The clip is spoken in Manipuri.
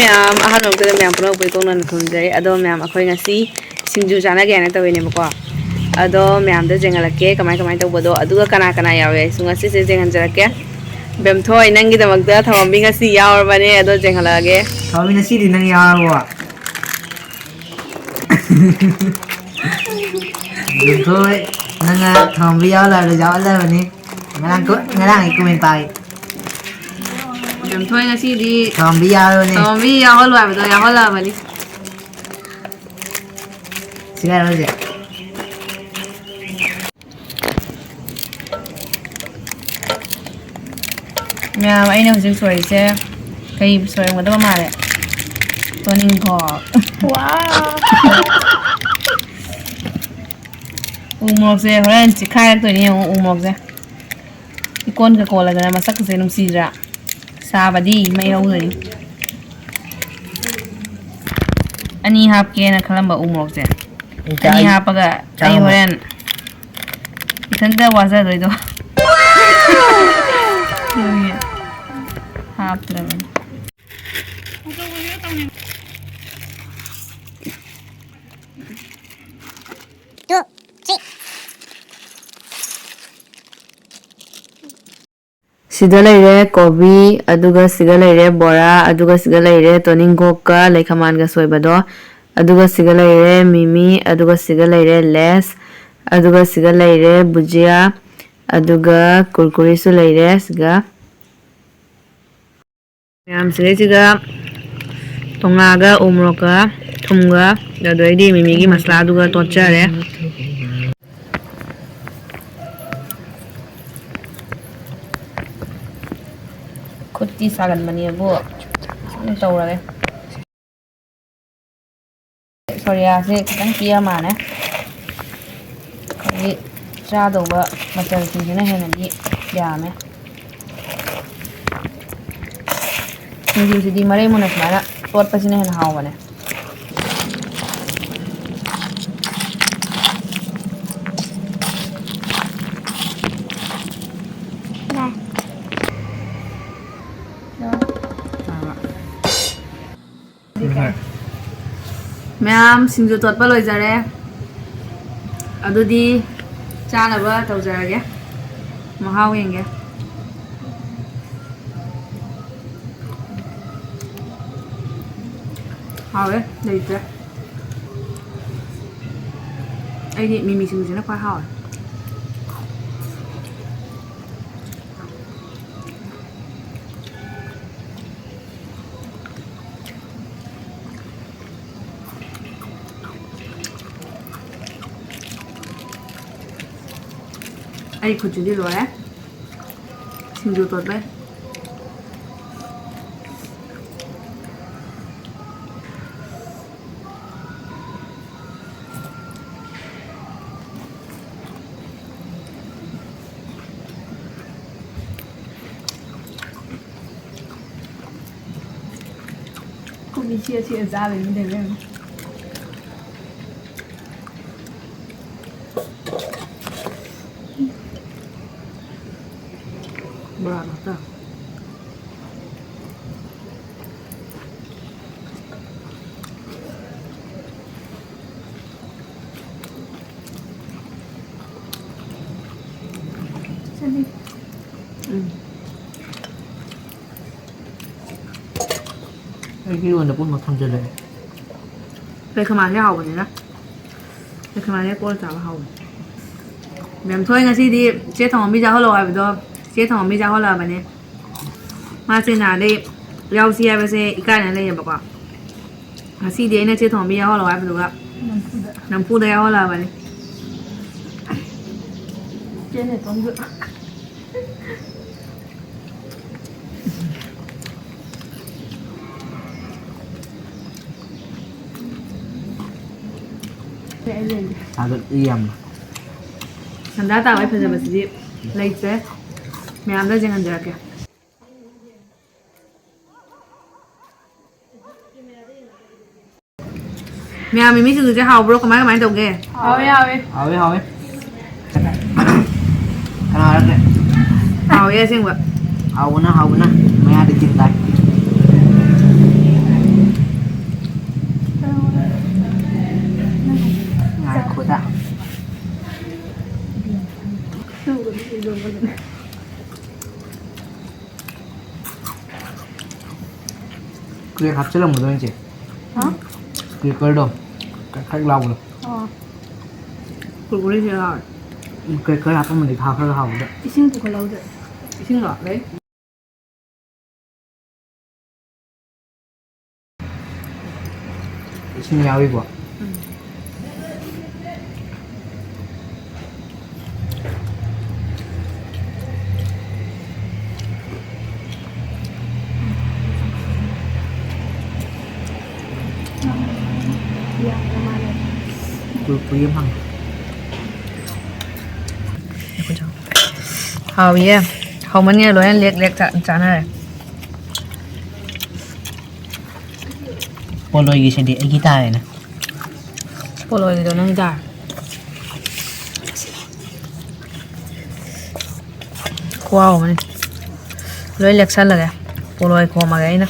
ma'am ahan nong te ma'am pro poi tong nan khunjai ado ma'am akhoi ngasi singju jana ge na tawi ne bako ado ma'am da jengal ke kamai kamai taw bodo aduga kana kana yawe su ngasi se jengan jarake bem thoi nangi da magda thawambi ngasi yawar bane ado jengala ge thawambi ngasi di nang yawar wa bem thoi nanga thawambi yawar la bane ngarang comment pai bem thoi ngasi di thawambi yawar wa bodo yawar la bani sigar aja ma'am aina hujik soi se kai soi ngada mare toning ko wow umok se horan chikhai to ni umok se ikon ka kola da masak se num sira sabadi mai hawri ani hap ke na khalamba umok se ani hapaga ai horan ithanda waza doido hap traven sida leire kobi aduga siga leire bora aduga siga leire toning gokka lekhaman ga soibado aduga siga leire mimi aduga siga leire les aduga siga leire bujia aduga kurkuri su leire siga yam siga tongaga umroka thumga dadoidi mimi gi masla aduga tochare khuhwdi sagan mani bu tawrage sorry ase kitang piya mane kai cha do ba matal singina hena di yame singju sidi mare munas mara tot pasina hena hawwane ma'am singju tot pa loi jare adudi chana ba taw jarage mahaw yenge hawe leitre ai di mimi singju na kwa haw ai khuhwdi lo singju tot ba cũng chia ra với mình để bravo ta xem đi cái luôn là cũng một thằng chơi đấy đây không ăn cái hàu này đó đây không ăn cái cô chảo hàu mềm thôi ngay đi chế thằng bây giờ họ rồi rồi chế thằng bây giờ họ là vậy nè mà trên nào đây rau xia bây giờ cái này đây bọc à xí đi này chế thằng bây giờ họ rồi rồi nằm phu đây họ là vậy nè trên này con dựa agak diam Anda tahu apa saja masih leitre, me anda jangan jarak ya. Me mimi sih tuh hau bro kemarin tuh ge. Hawe kenapa deh Hau ya sih mbak. hau na me ada cinta Cười hấp sẽ là một đôi anh chị. Hả? Cười đâu? Khách lòng rồi. 꿀꿀이 제가 Cười hấp mình thì hào hơi hào đấy. 이신도 걸라오죠. 이신가? 네? Xin nhau đi của. Quý bằng. hào gì hào mình nghe nói liệt liệt chán này Polo gì sẽ đi guitar này nè. polo thì nó già wow mình nói liệt sẵn là kìa polo thì khó mà cái nữa